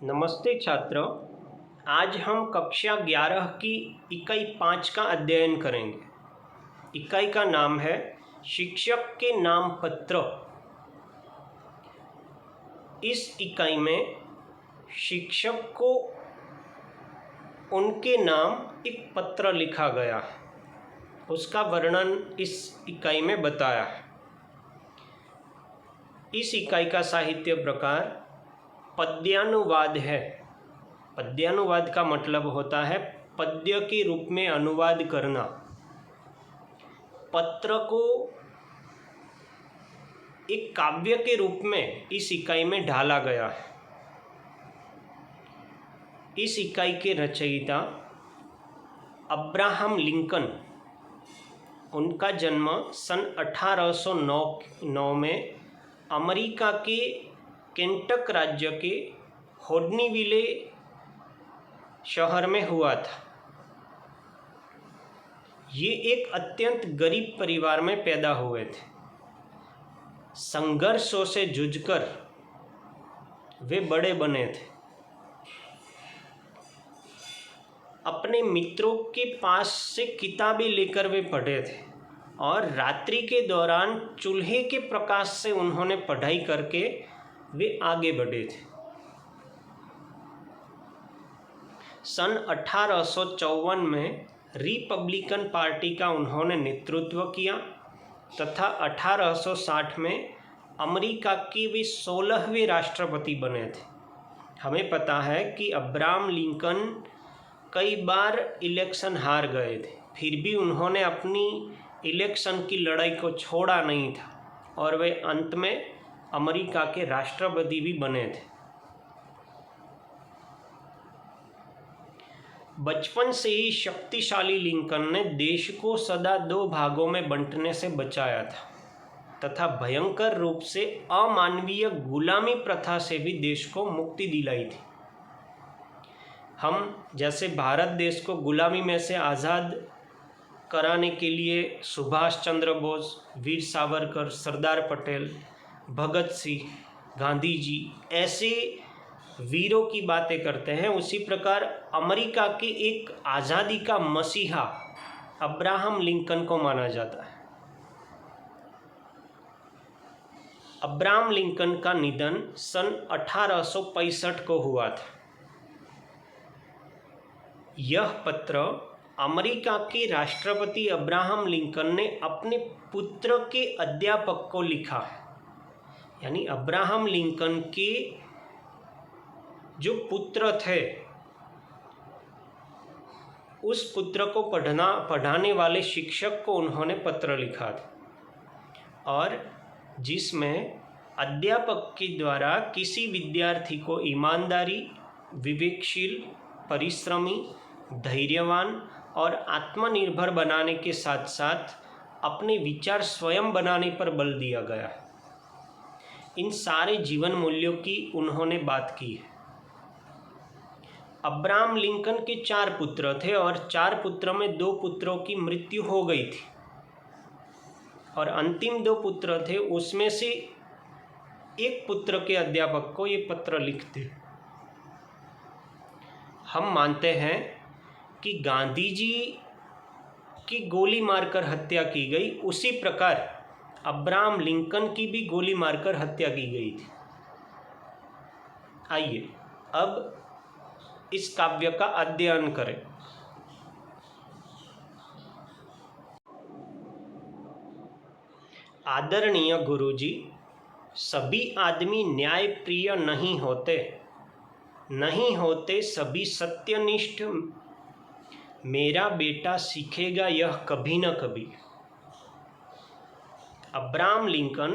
नमस्ते छात्रों। आज हम कक्षा 11 की इकाई 5 का अध्ययन करेंगे। इकाई का नाम है शिक्षक के नाम पत्र। इस इकाई में शिक्षक को उनके नाम एक पत्र लिखा गया है, उसका वर्णन इस इकाई में बताया है। इस इकाई का साहित्य प्रकार पद्यानुवाद है। पद्यानुवाद का मतलब होता है पद्य के रूप में अनुवाद करना। पत्र को एक काव्य के रूप में इस इकाई में ढाला गया है। इस इकाई के रचयिता अब्राहम लिंकन, उनका जन्म सन 1809 में अमेरिका के केंटक राज्य के होडनीविले शहर में हुआ था। ये एक अत्यंत गरीब परिवार में पैदा हुए थे। संघर्षों से जूझकर वे बड़े बने थे। अपने मित्रों के पास से किताबें लेकर वे पढ़े थे और रात्रि के दौरान चूल्हे के प्रकाश से उन्होंने पढ़ाई करके वे आगे बढ़े थे। सन 1854 में रिपब्लिकन पार्टी का उन्होंने नेतृत्व किया तथा 1860 में अमेरिका के वे 16वें राष्ट्रपति बने थे। हमें पता है कि अब्राहम लिंकन कई बार इलेक्शन हार गए थे, फिर भी उन्होंने अपनी इलेक्शन की लड़ाई को छोड़ा नहीं था और वे अंत में अमेरिका के राष्ट्रपति भी बने थे। बचपन से ही शक्तिशाली लिंकन ने देश को सदा 2 भागों में बंटने से बचाया था तथा भयंकर रूप से अमानवीय गुलामी प्रथा से भी देश को मुक्ति दिलाई थी। हम जैसे भारत देश को गुलामी में से आज़ाद कराने के लिए सुभाष चंद्र बोस, वीर सावरकर, सरदार पटेल, भगत सिंह, गांधी जी ऐसे वीरों की बातें करते हैं, उसी प्रकार अमेरिका के एक आज़ादी का मसीहा अब्राहम लिंकन को माना जाता है। अब्राहम लिंकन का निधन सन 1865 को हुआ था। यह पत्र अमेरिका के राष्ट्रपति अब्राहम लिंकन ने अपने पुत्र के अध्यापक को लिखा है। यानी अब्राहम लिंकन के जो पुत्र थे, उस पुत्र को पढ़ाने वाले शिक्षक को उन्होंने पत्र लिखा था और जिसमें अध्यापक के द्वारा किसी विद्यार्थी को ईमानदारी, विवेकशील, परिश्रमी, धैर्यवान और आत्मनिर्भर बनाने के साथ साथ अपने विचार स्वयं बनाने पर बल दिया गया है। इन सारे जीवन मूल्यों की उन्होंने बात की है। अब्राहम लिंकन के 4 पुत्र थे और 4 पुत्रों में 2 पुत्रों की मृत्यु हो गई थी और अंतिम 2 पुत्र थे, उसमें से एक पुत्र के अध्यापक को ये पत्र लिखते। हम मानते हैं कि गांधी जी की गोली मारकर हत्या की गई, उसी प्रकार अब्राहम लिंकन की भी गोली मारकर हत्या की गई थी। आइए अब इस काव्य का अध्ययन करें। आदरणीय गुरुजी, सभी आदमी न्याय प्रिय नहीं होते सभी सत्यनिष्ठ। मेरा बेटा सीखेगा यह कभी न कभी। अब्राहम लिंकन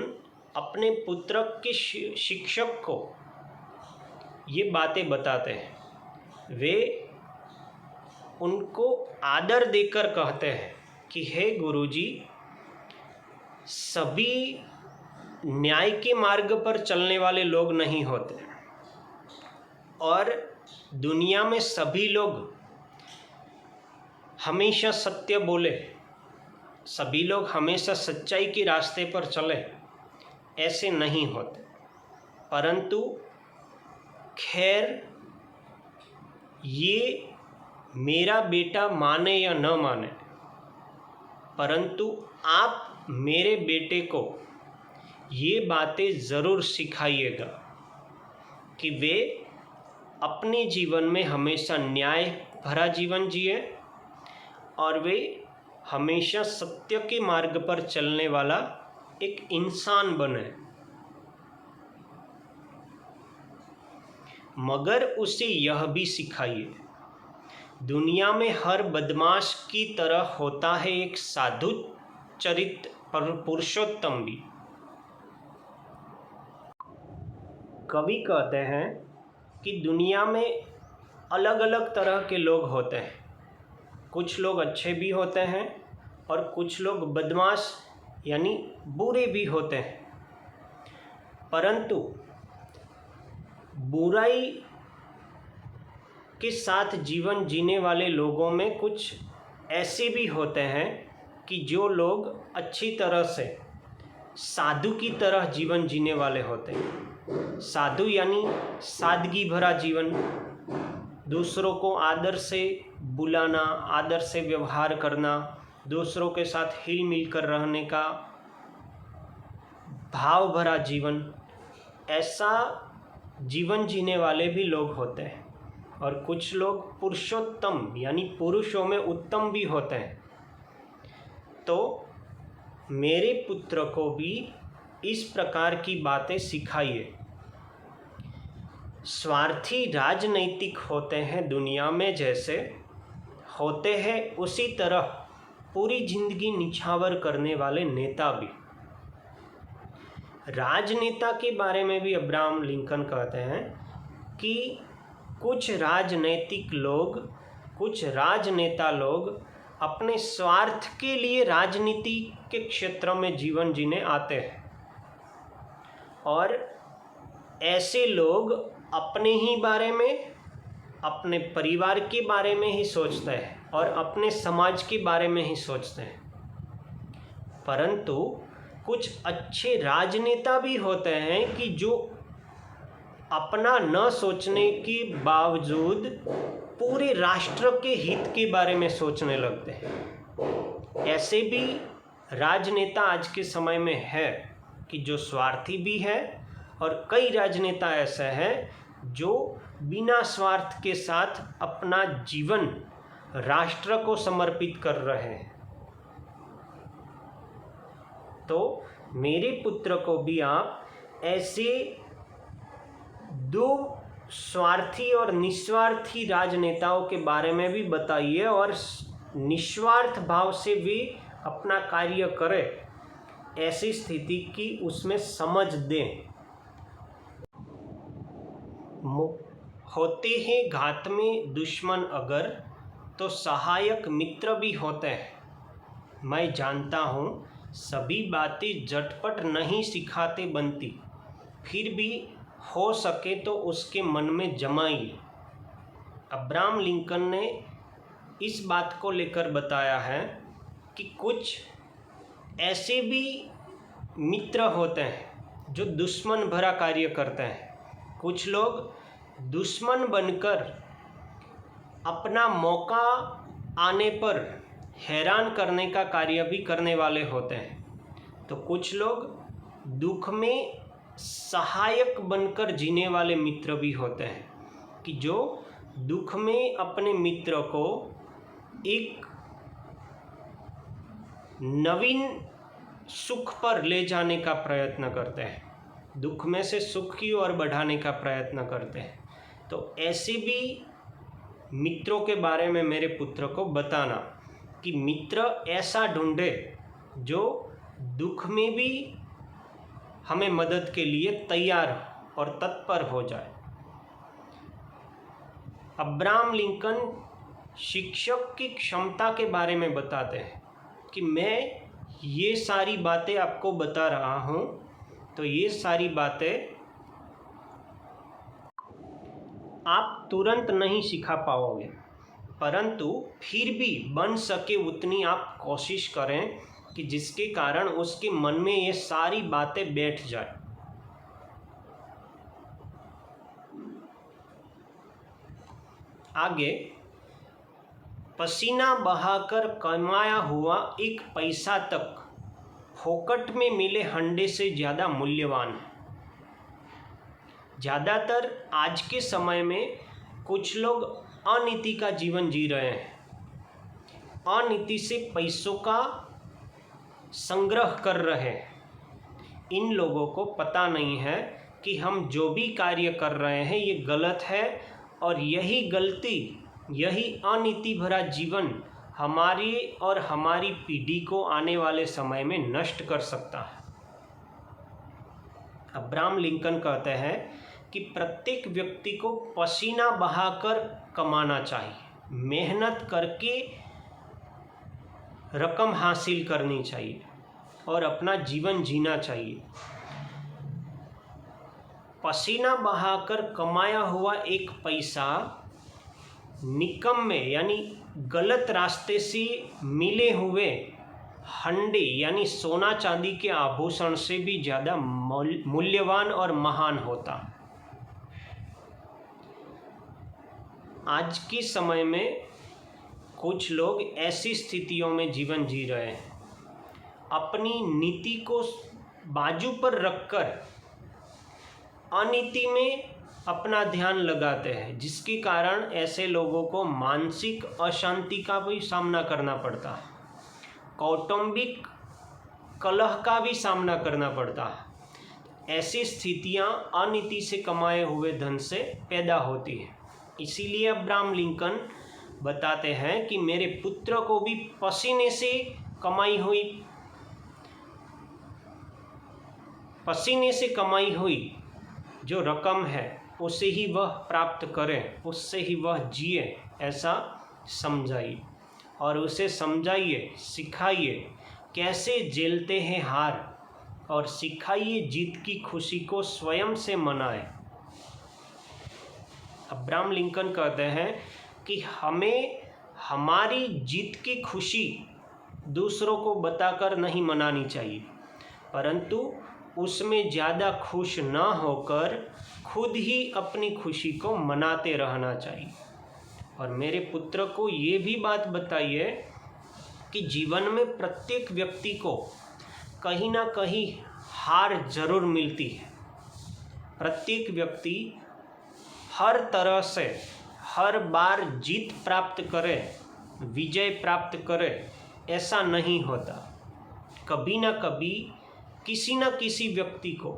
अपने पुत्र के शिक्षक को ये बातें बताते हैं। वे उनको आदर देकर कहते हैं कि हे गुरुजी, सभी न्याय के मार्ग पर चलने वाले लोग नहीं होते और दुनिया में सभी लोग हमेशा सत्य बोले, सभी लोग हमेशा सच्चाई के रास्ते पर चले, ऐसे नहीं होते। परंतु खैर ये मेरा बेटा माने या न माने, परंतु आप मेरे बेटे को ये बातें ज़रूर सिखाइएगा कि वे अपने जीवन में हमेशा न्याय भरा जीवन जिए और वे हमेशा सत्य के मार्ग पर चलने वाला एक इंसान बने, मगर उसे यह भी सिखाइए दुनिया में हर बदमाश की तरह होता है एक साधु चरित्र पुरुषोत्तम भी। कवि कहते हैं कि दुनिया में अलग अलग तरह के लोग होते हैं, कुछ लोग अच्छे भी होते हैं और कुछ लोग बदमाश यानी बुरे भी होते हैं, परंतु बुराई के साथ जीवन जीने वाले लोगों में कुछ ऐसे भी होते हैं कि जो लोग अच्छी तरह से साधु की तरह जीवन जीने वाले होते हैं। साधु यानी सादगी भरा जीवन, दूसरों को आदर से बुलाना, आदर से व्यवहार करना, दूसरों के साथ हिल मिल कर रहने का भाव भरा जीवन, ऐसा जीवन जीने वाले भी लोग होते हैं। और कुछ लोग पुरुषोत्तम यानी पुरुषों में उत्तम भी होते हैं। तो मेरे पुत्र को भी इस प्रकार की बातें सिखाइए। स्वार्थी राजनैतिक होते हैं दुनिया में, जैसे होते हैं उसी तरह पूरी जिंदगी निछावर करने वाले नेता भी। राजनेता के बारे में भी अब्राहम लिंकन कहते हैं कि कुछ राजनीतिक लोग, कुछ राजनेता लोग अपने स्वार्थ के लिए राजनीति के क्षेत्र में जीवन जीने आते हैं और ऐसे लोग अपने ही बारे में, अपने परिवार के बारे में ही सोचते हैं और अपने समाज के बारे में ही सोचते हैं। परंतु कुछ अच्छे राजनेता भी होते हैं कि जो अपना न सोचने के बावजूद पूरे राष्ट्र के हित के बारे में सोचने लगते हैं। ऐसे भी राजनेता आज के समय में है कि जो स्वार्थी भी है और कई राजनेता ऐसे हैं जो बिना स्वार्थ के साथ अपना जीवन राष्ट्र को समर्पित कर रहे हैं। तो मेरे पुत्र को भी आप ऐसे दो स्वार्थी और निस्वार्थी राजनेताओं के बारे में भी बताइए और निस्वार्थ भाव से भी अपना कार्य करें, ऐसी स्थिति की उसमें समझ दें। होते हैं घात में दुश्मन अगर, तो सहायक मित्र भी होते हैं। मैं जानता हूँ सभी बातें झटपट नहीं सिखाते बनती, फिर भी हो सके तो उसके मन में जमाइए। अब्राहम लिंकन ने इस बात को लेकर बताया है कि कुछ ऐसे भी मित्र होते हैं जो दुश्मन भरा कार्य करते हैं। कुछ लोग दुश्मन बनकर अपना मौका आने पर हैरान करने का कार्य भी करने वाले होते हैं। तो कुछ लोग दुख में सहायक बनकर जीने वाले मित्र भी होते हैं कि जो दुख में अपने मित्र को एक नवीन सुख पर ले जाने का प्रयत्न करते हैं, दुख में से सुख की ओर बढ़ाने का प्रयत्न करते हैं। तो ऐसे भी मित्रों के बारे में मेरे पुत्र को बताना कि मित्र ऐसा ढूंढे जो दुख में भी हमें मदद के लिए तैयार और तत्पर हो जाए। अब्राहम लिंकन शिक्षक की क्षमता के बारे में बताते हैं कि मैं ये सारी बातें आपको बता रहा हूँ, तो ये सारी बातें आप तुरंत नहीं सिखा पाओगे, परंतु फिर भी बन सके उतनी आप कोशिश करें कि जिसके कारण उसके मन में ये सारी बातें बैठ जाए। आगे, पसीना बहाकर कमाया हुआ एक पैसा तक फोकट में मिले हंडे से ज़्यादा मूल्यवान है। ज़्यादातर आज के समय में कुछ लोग अनीति का जीवन जी रहे हैं, अनीति से पैसों का संग्रह कर रहे हैं। इन लोगों को पता नहीं है कि हम जो भी कार्य कर रहे हैं ये गलत है, और यही गलती, यही अनीति भरा जीवन हमारी और हमारी पीढ़ी को आने वाले समय में नष्ट कर सकता है। अब्राहम लिंकन कहते हैं कि प्रत्येक व्यक्ति को पसीना बहाकर कमाना चाहिए, मेहनत करके रकम हासिल करनी चाहिए और अपना जीवन जीना चाहिए। पसीना बहाकर कमाया हुआ एक पैसा निकम्मे यानी गलत रास्ते से मिले हुए हंडे यानी सोना चांदी के आभूषण से भी ज़्यादा मूल्यवान और महान होता। आज के समय में कुछ लोग ऐसी स्थितियों में जीवन जी रहे हैं, अपनी नीति को बाजू पर रखकर अनीति में अपना ध्यान लगाते हैं, जिसके कारण ऐसे लोगों को मानसिक अशांति का भी सामना करना पड़ता है, कौटुंबिक कलह का भी सामना करना पड़ता है। ऐसी स्थितियां अनीति से कमाए हुए धन से पैदा होती हैं। इसीलिए अब्राहम लिंकन बताते हैं कि मेरे पुत्र को भी पसीने से कमाई हुई जो रकम है उसे ही वह प्राप्त करे, उससे ही वह जिए, ऐसा समझाइए और उसे समझाइए, सिखाइए कैसे झेलते हैं हार, और सिखाइए जीत की खुशी को स्वयं से मनाए। अब्राहम लिंकन कहते हैं कि हमें हमारी जीत की खुशी दूसरों को बताकर नहीं मनानी चाहिए, परंतु उसमें ज़्यादा खुश न होकर खुद ही अपनी खुशी को मनाते रहना चाहिए। और मेरे पुत्र को ये भी बात बताइए कि जीवन में प्रत्येक व्यक्ति को कहीं ना कहीं हार जरूर मिलती है। प्रत्येक व्यक्ति हर तरह से हर बार जीत प्राप्त करे, विजय प्राप्त करे, ऐसा नहीं होता। कभी ना कभी किसी न किसी व्यक्ति को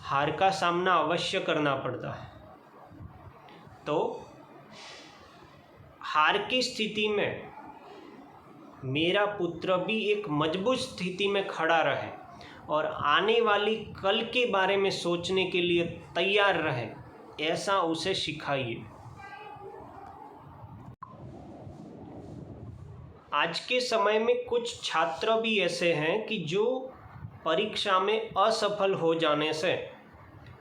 हार का सामना अवश्य करना पड़ता है। तो हार की स्थिति में मेरा पुत्र भी एक मजबूत स्थिति में खड़ा रहे और आने वाली कल के बारे में सोचने के लिए तैयार रहे, ऐसा उसे सिखाइए। आज के समय में कुछ छात्र भी ऐसे हैं कि जो परीक्षा में असफल हो जाने से,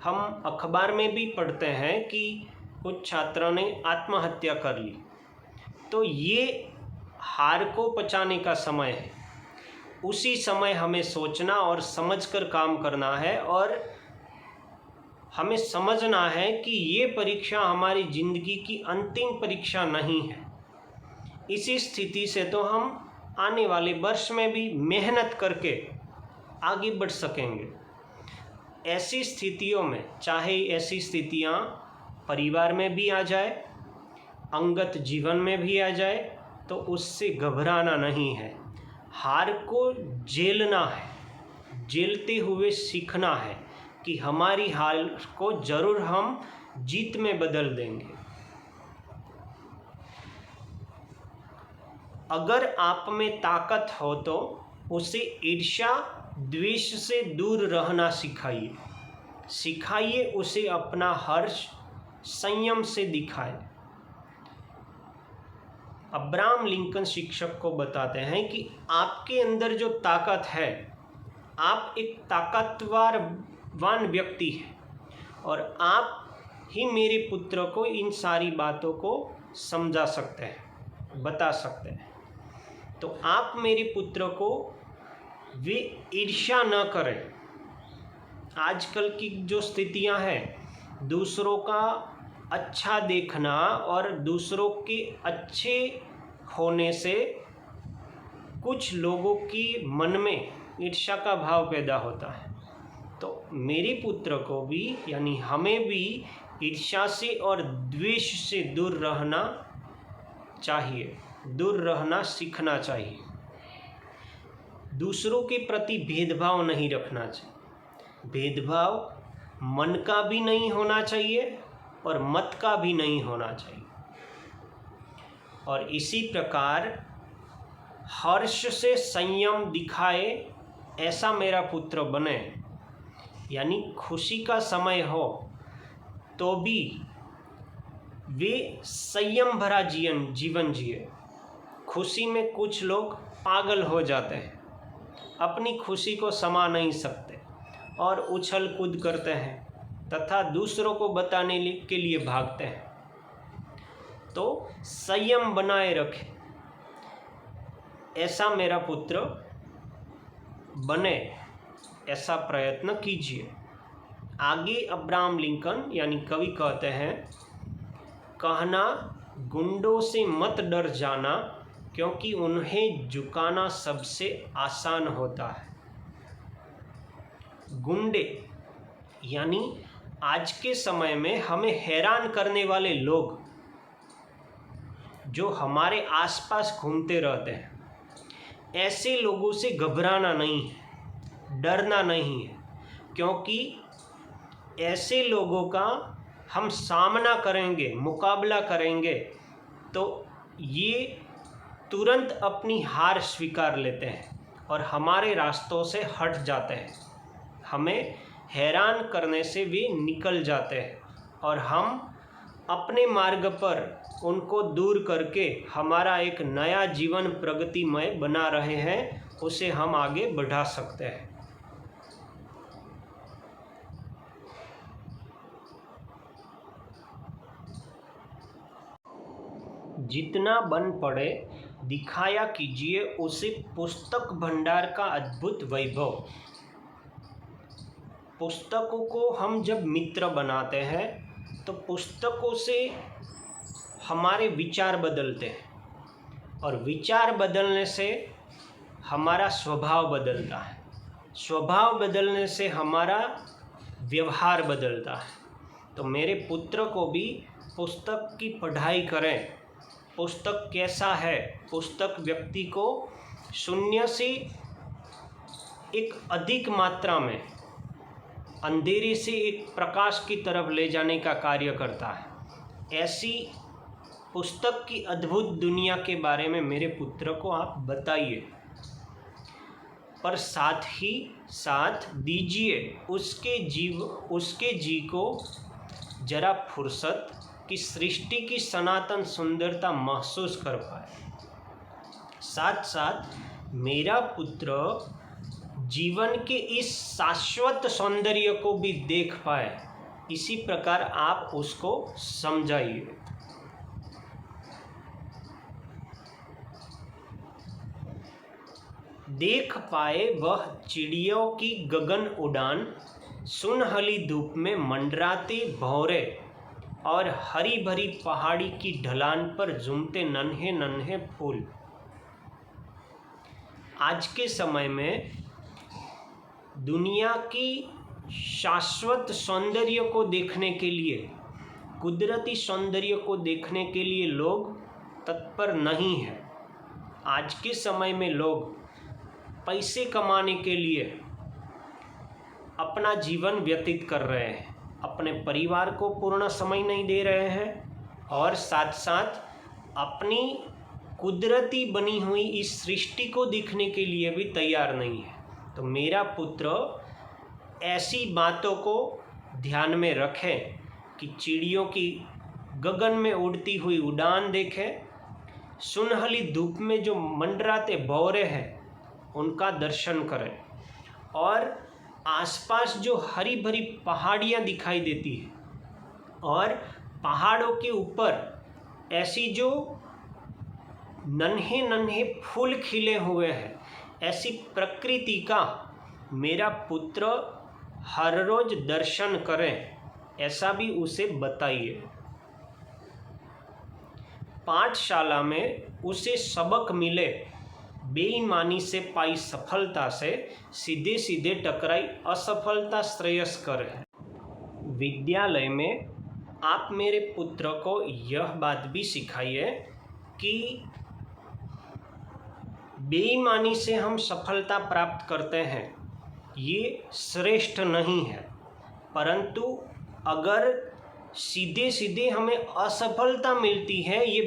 हम अखबार में भी पढ़ते हैं कि कुछ छात्रों ने आत्महत्या कर ली। तो ये हार को पचाने का समय है। उसी समय हमें सोचना और समझकर काम करना है, और हमें समझना है कि ये परीक्षा हमारी ज़िंदगी की अंतिम परीक्षा नहीं है। इसी स्थिति से तो हम आने वाले वर्ष में भी मेहनत करके आगे बढ़ सकेंगे। ऐसी स्थितियों में, चाहे ऐसी स्थितियाँ परिवार में भी आ जाए, अंगत जीवन में भी आ जाए, तो उससे घबराना नहीं है। हार को झेलना है, झेलते हुए सीखना है कि हमारी हार को जरूर हम जीत में बदल देंगे। अगर आप में ताकत हो तो उसे ईर्ष्या द्वेष से दूर रहना सिखाइए उसे अपना हर्ष संयम से दिखाए। अब्राहम लिंकन शिक्षक को बताते हैं कि आपके अंदर जो ताकत है, आप एक ताकतवान व्यक्ति हैं, और आप ही मेरे पुत्र को इन सारी बातों को समझा सकते हैं, बता सकते हैं। तो आप मेरे पुत्र को वे ईर्ष्या न करें। आजकल की जो स्थितियां हैं, दूसरों का अच्छा देखना और दूसरों के अच्छे होने से कुछ लोगों की मन में ईर्ष्या का भाव पैदा होता है। तो मेरे पुत्र को भी यानी हमें भी ईर्ष्या से और द्वेष से दूर रहना चाहिए, दूर रहना सीखना चाहिए। दूसरों के प्रति भेदभाव नहीं रखना चाहिए। भेदभाव मन का भी नहीं होना चाहिए और मत का भी नहीं होना चाहिए। और इसी प्रकार हर्ष से संयम दिखाए ऐसा मेरा पुत्र बने, यानी खुशी का समय हो तो भी वे संयम भरा जीवन जिए। खुशी में कुछ लोग पागल हो जाते हैं, अपनी खुशी को समा नहीं सकते और उछल कूद करते हैं तथा दूसरों को बताने के लिए भागते हैं। तो संयम बनाए रखे ऐसा मेरा पुत्र बने, ऐसा प्रयत्न कीजिए। आगे अब्राहम लिंकन यानी कवि कहते हैं, कहना गुंडों से मत डर जाना क्योंकि उन्हें झुकाना सबसे आसान होता है। गुंडे यानी आज के समय में हमें हैरान करने वाले लोग जो हमारे आसपास घूमते रहते हैं, ऐसे लोगों से घबराना नहीं है, डरना नहीं है, क्योंकि ऐसे लोगों का हम सामना करेंगे, मुकाबला करेंगे तो ये तुरंत अपनी हार स्वीकार लेते हैं और हमारे रास्तों से हट जाते हैं। हमें हैरान करने से वे निकल जाते हैं और हम अपने मार्ग पर उनको दूर करके हमारा एक नया जीवन प्रगतिमय बना रहे हैं, उसे हम आगे बढ़ा सकते हैं। जितना बन पड़े दिखाया कीजिए उसे पुस्तक भंडार का अद्भुत वैभव। पुस्तकों को हम जब मित्र बनाते हैं तो पुस्तकों से हमारे विचार बदलते हैं और विचार बदलने से हमारा स्वभाव बदलता है, स्वभाव बदलने से हमारा व्यवहार बदलता है। तो मेरे पुत्र को भी पुस्तक की पढ़ाई करें। पुस्तक कैसा है? पुस्तक व्यक्ति को शून्य से एक अधिक मात्रा में अंधेरे से एक प्रकाश की तरफ ले जाने का कार्य करता है। ऐसी पुस्तक की अद्भुत दुनिया के बारे में मेरे पुत्र को आप बताइए, पर साथ ही साथ दीजिए उसके जी को जरा फुर्सत कि सृष्टि की सनातन सुंदरता महसूस कर पाए। साथ साथ मेरा पुत्र जीवन के इस शाश्वत सौंदर्य को भी देख पाए, इसी प्रकार आप उसको समझाइए। देख पाए वह चिड़ियों की गगन उड़ान, सुनहली धूप में मंडराते भौरे और हरी भरी पहाड़ी की ढलान पर झूमते नन्हे नन्हे फूल। आज के समय में दुनिया की शाश्वत सौंदर्य को देखने के लिए, कुदरती सौंदर्य को देखने के लिए लोग तत्पर नहीं हैं। आज के समय में लोग पैसे कमाने के लिए अपना जीवन व्यतीत कर रहे हैं, अपने परिवार को पूर्ण समय नहीं दे रहे हैं और साथ साथ अपनी कुदरती बनी हुई इस सृष्टि को देखने के लिए भी तैयार नहीं है। तो मेरा पुत्र ऐसी बातों को ध्यान में रखे कि चिड़ियों की गगन में उड़ती हुई उड़ान देखे, सुनहली धूप में जो मंडराते भौरे हैं उनका दर्शन करें और आसपास जो हरी भरी पहाड़ियाँ दिखाई देती है और पहाड़ों के ऊपर ऐसी जो नन्हे नन्हे फूल खिले हुए हैं, ऐसी प्रकृति का मेरा पुत्र हर रोज दर्शन करें, ऐसा भी उसे बताइए। पाठशाला में उसे सबक मिले, बेईमानी से पाई सफलता से सीधे सीधे टकराई असफलता श्रेयस्कर है। विद्यालय में आप मेरे पुत्र को यह बात भी सिखाइए कि बेईमानी से हम सफलता प्राप्त करते हैं ये श्रेष्ठ नहीं है, परंतु अगर सीधे सीधे हमें असफलता मिलती है ये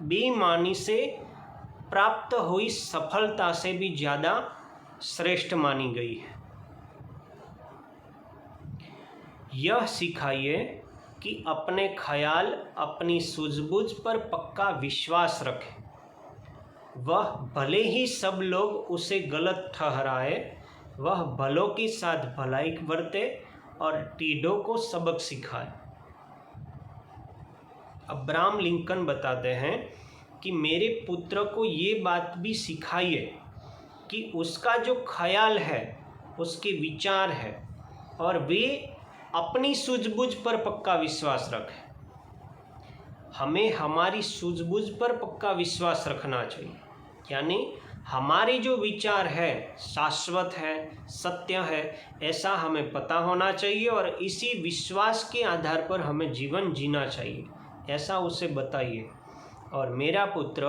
बेईमानी से प्राप्त हुई सफलता से भी ज़्यादा श्रेष्ठ मानी गई है। यह सिखाइए कि अपने ख्याल, अपनी सूझबूझ पर पक्का विश्वास रखें। वह भले ही सब लोग उसे गलत ठहराए, वह भलों के साथ भलाई बरते और टीढ़ों को सबक सिखाए। अब्राहम लिंकन बताते हैं कि मेरे पुत्र को ये बात भी सिखाइए कि उसका जो ख्याल है, उसके विचार है और वे अपनी सूझबूझ पर पक्का विश्वास रखें। हमें हमारी सूझबूझ पर पक्का विश्वास रखना चाहिए, यानी हमारे जो विचार है शाश्वत है, सत्य है, ऐसा हमें पता होना चाहिए और इसी विश्वास के आधार पर हमें जीवन जीना चाहिए, ऐसा उसे बताइए। और मेरा पुत्र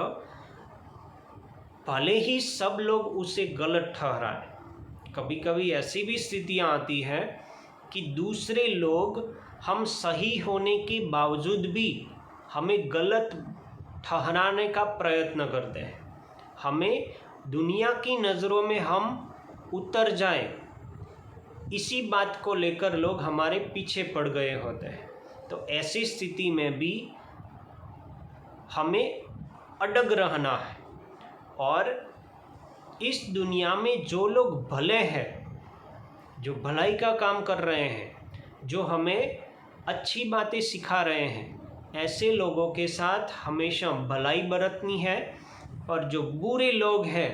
भले ही सब लोग उसे गलत ठहराए, कभी कभी ऐसी भी स्थितियां आती हैं कि दूसरे लोग हम सही होने के बावजूद भी हमें गलत ठहराने का प्रयत्न करते हैं। हमें दुनिया की नज़रों में हम उतर जाएं, इसी बात को लेकर लोग हमारे पीछे पड़ गए होते हैं। तो ऐसी स्थिति में भी हमें अडग रहना है और इस दुनिया में जो लोग भले हैं, जो भलाई का काम कर रहे हैं, जो हमें अच्छी बातें सिखा रहे हैं, ऐसे लोगों के साथ हमेशा भलाई बरतनी है और जो बुरे लोग हैं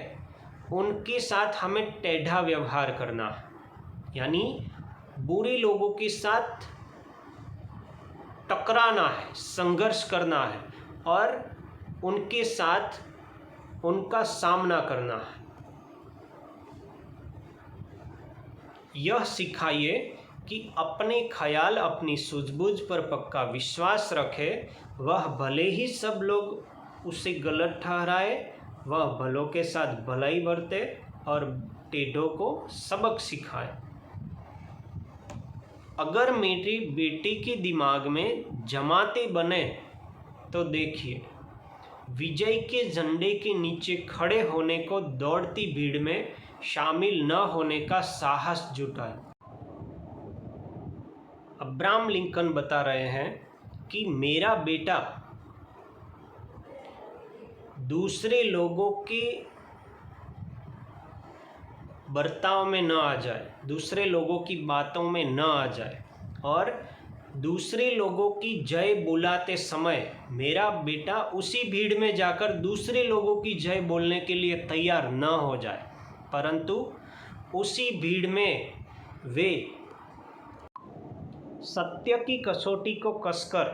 उनके साथ हमें टेढ़ा व्यवहार करना है, यानी बुरे लोगों के साथ टकराना है, संघर्ष करना है और उनके साथ उनका सामना करना है। यह सिखाइए कि अपने ख्याल, अपनी सूझबूझ पर पक्का विश्वास रखे। वह भले ही सब लोग उसे गलत ठहराए, वह भलों के साथ भलाई बरते और टेढ़ों को सबक सिखाए। अगर मेरी बेटी के दिमाग में जमातें बने तो देखिए, विजय के झंडे के नीचे खड़े होने को दौड़ती भीड़ में शामिल न होने का साहस जुटाए। अब्राहम लिंकन बता रहे हैं कि मेरा बेटा दूसरे लोगों के बर्ताव में न आ जाए, दूसरे लोगों की बातों में न आ जाए और दूसरे लोगों की जय बुलाते समय मेरा बेटा उसी भीड़ में जाकर दूसरे लोगों की जय बोलने के लिए तैयार न हो जाए, परंतु उसी भीड़ में वे सत्य की कसौटी को कसकर,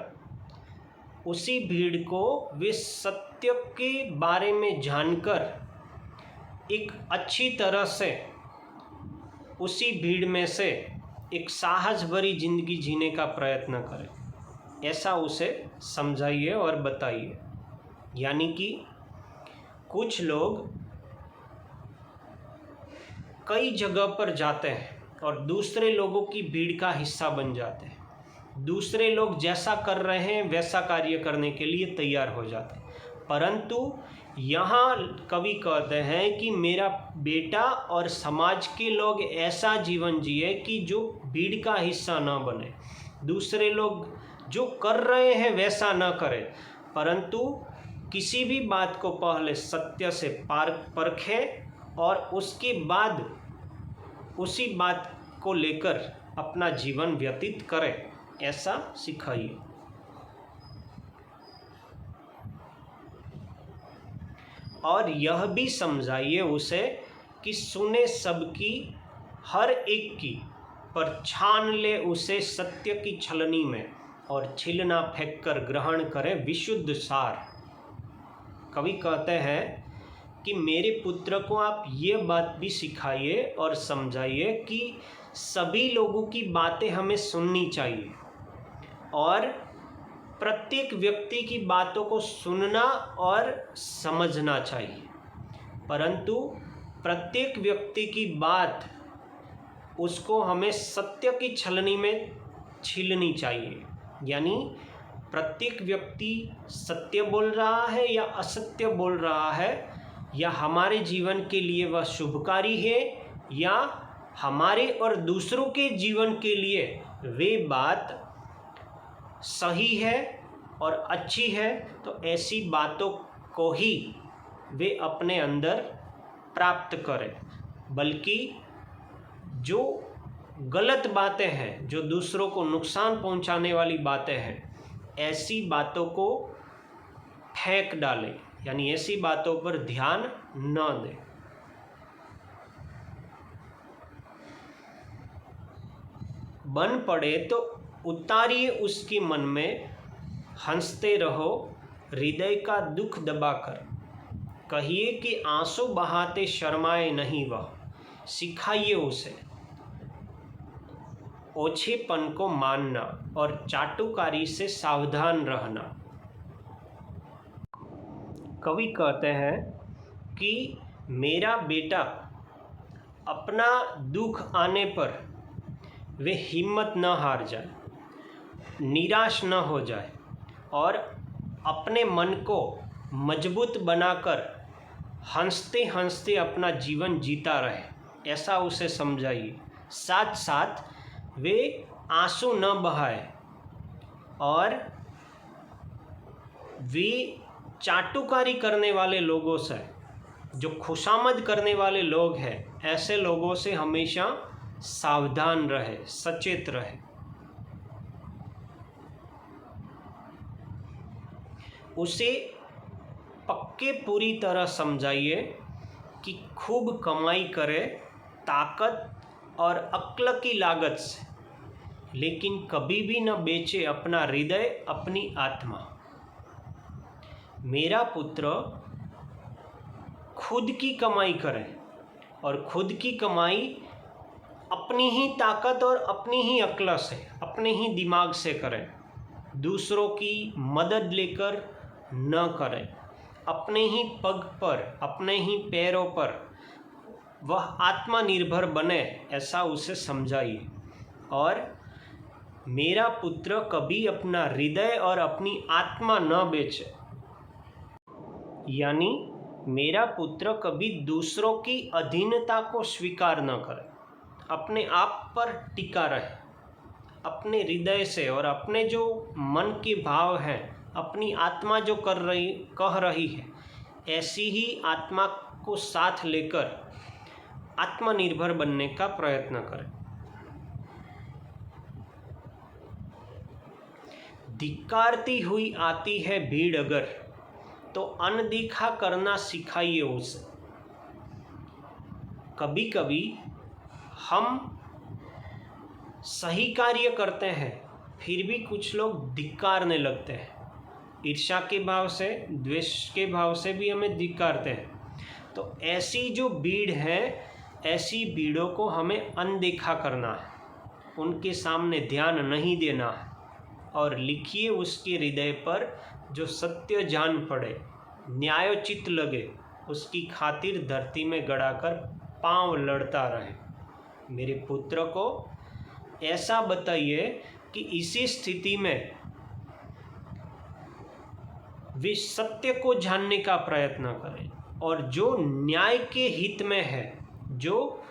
उसी भीड़ को वे सत्य के बारे में जानकर एक अच्छी तरह से उसी भीड़ में से एक साहस भरी जिंदगी जीने का प्रयत्न करें, ऐसा उसे समझाइए और बताइए। यानी कि कुछ लोग कई जगह पर जाते हैं और दूसरे लोगों की भीड़ का हिस्सा बन जाते हैं, दूसरे लोग जैसा कर रहे हैं वैसा कार्य करने के लिए तैयार हो जाते हैं, परंतु यहाँ कवि कहते हैं कि मेरा बेटा और समाज के लोग ऐसा जीवन जिए कि जो भीड़ का हिस्सा न बने, दूसरे लोग जो कर रहे हैं वैसा न करें, परंतु किसी भी बात को पहले सत्य से परखे और उसके बाद उसी बात को लेकर अपना जीवन व्यतीत करें, ऐसा सिखाइए। और यह भी समझाइए उसे कि सुने सबकी, हर एक की, पर छान ले उसे सत्य की छलनी में और छिलना फेंक कर ग्रहण करे विशुद्ध सार। कवि कहते हैं कि मेरे पुत्र को आप ये बात भी सिखाइए और समझाइए कि सभी लोगों की बातें हमें सुननी चाहिए और प्रत्येक व्यक्ति की बातों को सुनना और समझना चाहिए, परंतु प्रत्येक व्यक्ति की बात उसको हमें सत्य की छलनी में छीलनी चाहिए। यानी प्रत्येक व्यक्ति सत्य बोल रहा है या असत्य बोल रहा है, या हमारे जीवन के लिए वह शुभकारी है या हमारे और दूसरों के जीवन के लिए वे बात सही है और अच्छी है, तो ऐसी बातों को ही वे अपने अंदर प्राप्त करें। बल्कि जो गलत बातें हैं, जो दूसरों को नुकसान पहुंचाने वाली बातें हैं, ऐसी बातों को फेंक डालें, यानी ऐसी बातों पर ध्यान न दें। बन पड़े तो उतारिए उसके मन में, हंसते रहो हृदय का दुख दबाकर। कहिए कि आंसू बहाते शर्माए नहीं वह, सिखाइए उसे ओछेपन को मानना और चाटुकारी से सावधान रहना। कवि कहते हैं कि मेरा बेटा अपना दुख आने पर वे हिम्मत न हार जाए, निराश न हो जाए और अपने मन को मजबूत बनाकर हंसते हंसते अपना जीवन जीता रहे, ऐसा उसे समझाइए। साथ साथ वे आंसू न बहाए और वे चाटुकारी करने वाले लोगों से, जो खुशामद करने वाले लोग हैं, ऐसे लोगों से हमेशा सावधान रहे, सचेत रहे। उसे पक्के पूरी तरह समझाइए कि खूब कमाई करे ताकत और अक्ल की लागत से, लेकिन कभी भी न बेचे अपना हृदय, अपनी आत्मा। मेरा पुत्र खुद की कमाई करे और खुद की कमाई अपनी ही ताकत और अपनी ही अक्ल से, अपने ही दिमाग से करे, दूसरों की मदद लेकर न करे। अपने ही पग पर, अपने ही पैरों पर वह आत्मनिर्भर बने, ऐसा उसे समझाइए। और मेरा पुत्र कभी अपना हृदय और अपनी आत्मा न बेचे, यानी मेरा पुत्र कभी दूसरों की अधीनता को स्वीकार न करे, अपने आप पर टिका रहे, अपने हृदय से और अपने जो मन के भाव हैं, अपनी आत्मा जो कह रही है, ऐसी ही आत्मा को साथ लेकर आत्मनिर्भर बनने का प्रयत्न करें। धिक्कारती हुई आती है भीड़ अगर, तो अनदेखा करना सिखाइए उसे। कभी कभी हम सही कार्य करते हैं, फिर भी कुछ लोग धिक्कारने लगते हैं, ईर्ष्या के भाव से, द्वेष के भाव से भी हमें धिक्कारते हैं। तो ऐसी जो भीड़ है, ऐसी भीड़ों को हमें अनदेखा करना है, उनके सामने ध्यान नहीं देना है। और लिखिए उसके हृदय पर जो सत्य जान पड़े, न्यायोचित लगे, उसकी खातिर धरती में गड़ाकर पांव लड़ता रहे। मेरे पुत्र को ऐसा बताइए कि इसी स्थिति में वे सत्य को जानने का प्रयत्न करें और जो न्याय के हित में है, जो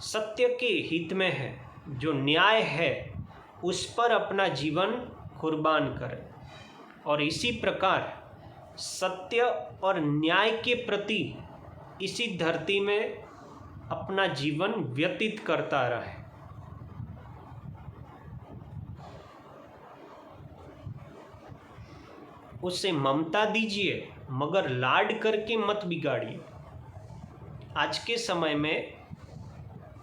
सत्य के हित में है, जो न्याय है, उस पर अपना जीवन कुर्बान करें। और इसी प्रकार सत्य और न्याय के प्रति इसी धरती में अपना जीवन व्यतीत करता रहे। उसे ममता दीजिए, मगर लाड करके मत बिगाड़िए। आज के समय में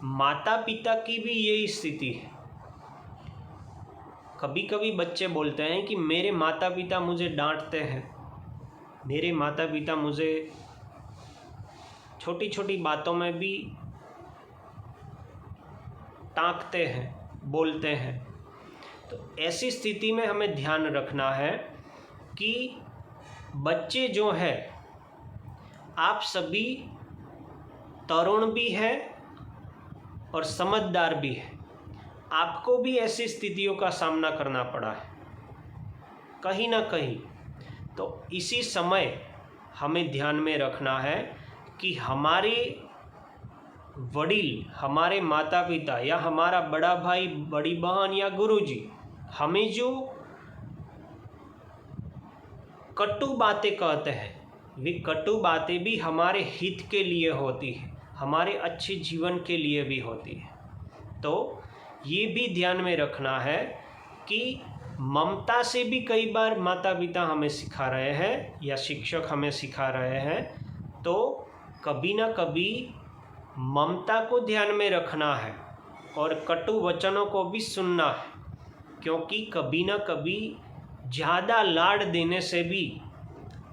माता पिता की भी यही स्थिति है। कभी कभी बच्चे बोलते हैं कि मेरे माता पिता मुझे डांटते हैं, मेरे माता पिता मुझे छोटी छोटी बातों में भी टांकते हैं, बोलते हैं। तो ऐसी स्थिति में हमें ध्यान रखना है कि बच्चे जो है, आप सभी तरुण भी हैं और समझदार भी हैं। आपको भी ऐसी स्थितियों का सामना करना पड़ा है कहीं ना कहीं। तो इसी समय हमें ध्यान में रखना है कि हमारे वडील, हमारे माता पिता या हमारा बड़ा भाई, बड़ी बहन या गुरुजी हमें जो कटु बातें कहते हैं, वे कटु बातें भी हमारे हित के लिए होती है, हमारे अच्छे जीवन के लिए भी होती है। तो ये भी ध्यान में रखना है कि ममता से भी कई बार माता पिता हमें सिखा रहे हैं या शिक्षक हमें सिखा रहे हैं, तो कभी ना कभी ममता को ध्यान में रखना है और कटु वचनों को भी सुनना है, क्योंकि कभी ना कभी ज़्यादा लाड देने से भी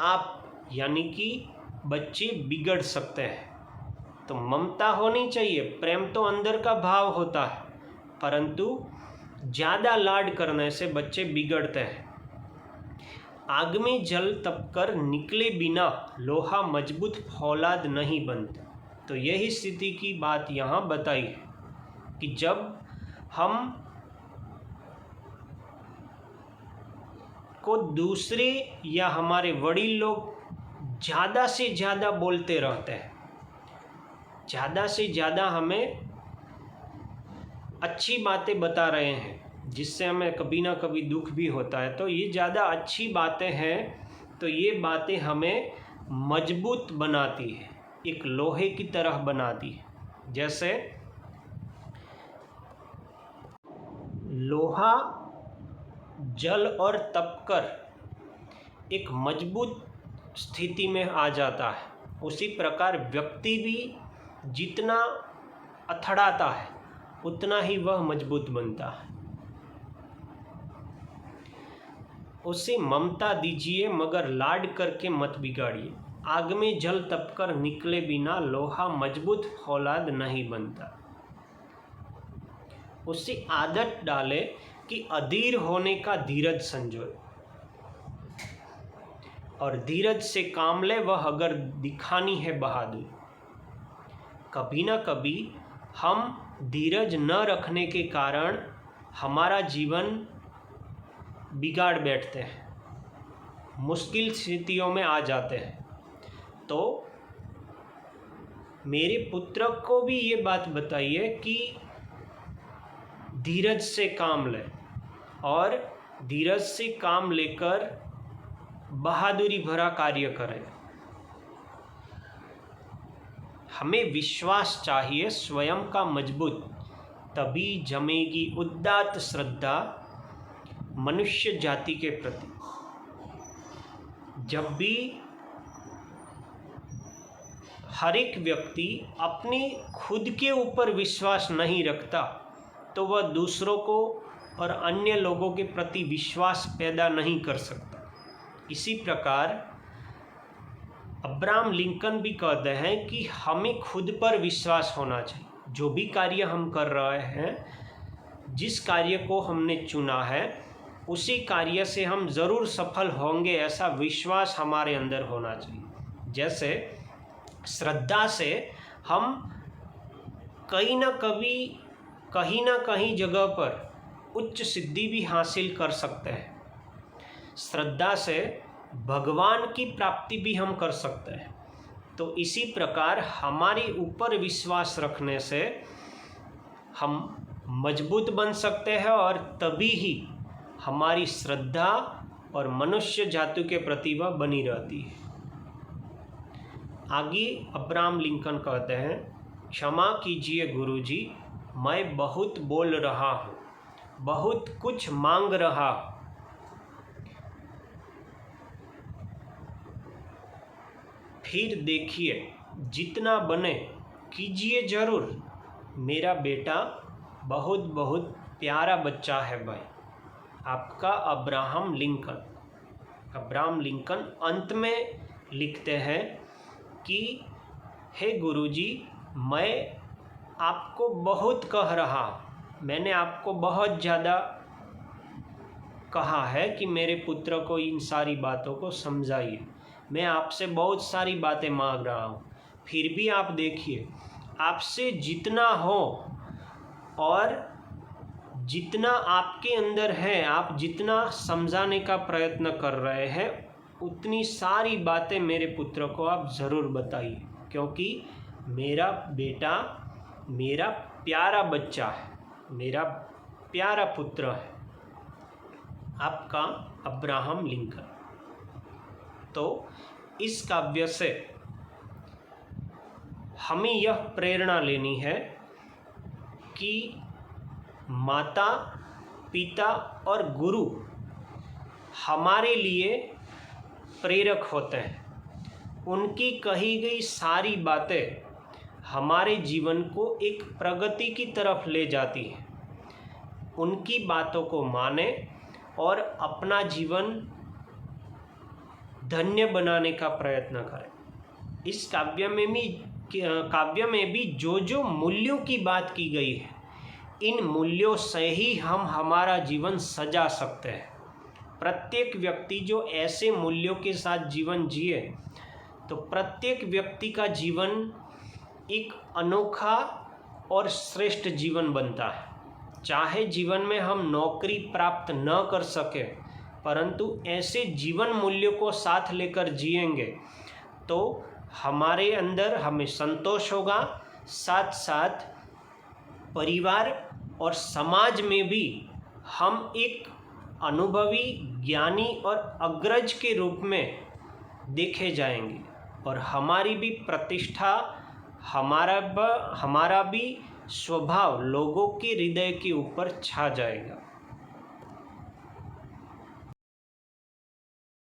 आप यानी कि बच्चे बिगड़ सकते हैं। तो ममता होनी चाहिए, प्रेम तो अंदर का भाव होता है, परंतु ज़्यादा लाड करने से बच्चे बिगड़ते हैं। आग में जल तपकर निकले बिना लोहा मजबूत फौलाद नहीं बनता। तो यही स्थिति की बात यहाँ बताई है कि जब हम को दूसरे या हमारे वडील लोग ज़्यादा से ज़्यादा बोलते रहते हैं, ज़्यादा से ज़्यादा हमें अच्छी बातें बता रहे हैं, जिससे हमें कभी ना कभी दुख भी होता है, तो ये ज़्यादा अच्छी बातें हैं, तो ये बातें हमें मजबूत बनाती है, एक लोहे की तरह बनाती है। जैसे लोहा जल और तपकर एक मजबूत स्थिति में आ जाता है, उसी प्रकार व्यक्ति भी जितना अथड़ाता है उतना ही वह मजबूत बनता है। उसे ममता दीजिए मगर लाड करके मत बिगाड़िए। आग में जल तपकर निकले बिना लोहा मजबूत फौलाद नहीं बनता। उसे आदत डाले कि अधीर होने का धीरज संजोए और धीरज से काम ले वह अगर दिखानी है बहादुरी। कभी ना कभी हम धीरज न रखने के कारण हमारा जीवन बिगाड़ बैठते हैं, मुश्किल स्थितियों में आ जाते हैं। तो मेरे पुत्र को भी ये बात बताइए कि धीरज से काम ले और धीरज से काम लेकर बहादुरी भरा कार्य करें। हमें विश्वास चाहिए स्वयं का मजबूत, तभी जमेगी उदात्त श्रद्धा मनुष्य जाति के प्रति। जब भी हर एक व्यक्ति अपने खुद के ऊपर विश्वास नहीं रखता, तो वह दूसरों को और अन्य लोगों के प्रति विश्वास पैदा नहीं कर सकता। इसी प्रकार अब्राहम लिंकन भी कहते हैं कि हमें खुद पर विश्वास होना चाहिए। जो भी कार्य हम कर रहे हैं, जिस कार्य को हमने चुना है, उसी कार्य से हम ज़रूर सफल होंगे, ऐसा विश्वास हमारे अंदर होना चाहिए। जैसे श्रद्धा से हम कहीं ना कहीं जगह पर उच्च सिद्धि भी हासिल कर सकते हैं। श्रद्धा से भगवान की प्राप्ति भी हम कर सकते हैं। तो इसी प्रकार हमारे ऊपर विश्वास रखने से हम मजबूत बन सकते हैं और तभी ही हमारी श्रद्धा और मनुष्य जाति के प्रति वह बनी रहती है। आगे अब्राहम लिंकन कहते हैं, क्षमा कीजिए गुरुजी, मैं बहुत बोल रहा हूँ, बहुत कुछ मांग रहा हूँ। फिर देखिए जितना बने कीजिए ज़रूर, मेरा बेटा बहुत बहुत प्यारा बच्चा है भाई। आपका अब्राहम लिंकन। अब्राहम लिंकन अंत में लिखते हैं कि हे गुरुजी, मैं आपको बहुत कह रहा, मैंने आपको बहुत ज़्यादा कहा है कि मेरे पुत्र को इन सारी बातों को समझाइए। मैं आपसे बहुत सारी बातें मांग रहा हूँ, फिर भी आप देखिए, आपसे जितना हो और जितना आपके अंदर है, आप जितना समझाने का प्रयत्न कर रहे हैं, उतनी सारी बातें मेरे पुत्र को आप ज़रूर बताइए, क्योंकि मेरा बेटा मेरा प्यारा बच्चा है, मेरा प्यारा पुत्र है। आपका अब्राहम लिंकन। तो इस काव्य से हमें यह प्रेरणा लेनी है कि माता, पिता और गुरु हमारे लिए प्रेरक होते हैं। उनकी कही गई सारी बातें हमारे जीवन को एक प्रगति की तरफ ले जाती हैं। उनकी बातों को माने और अपना जीवन धन्य बनाने का प्रयत्न करें। इस काव्य में भी जो जो मूल्यों की बात की गई है, इन मूल्यों से ही हम हमारा जीवन सजा सकते हैं। प्रत्येक व्यक्ति जो ऐसे मूल्यों के साथ जीवन जिए, तो प्रत्येक व्यक्ति का जीवन एक अनोखा और श्रेष्ठ जीवन बनता है। चाहे जीवन में हम नौकरी प्राप्त न कर सके, परंतु ऐसे जीवन मूल्यों को साथ लेकर जिएंगे तो हमारे अंदर हमें संतोष होगा, साथ साथ परिवार और समाज में भी हम एक अनुभवी, ज्ञानी और अग्रज के रूप में देखे जाएंगे और हमारी भी प्रतिष्ठा, हमारा भी स्वभाव लोगों के हृदय के ऊपर छा जाएगा।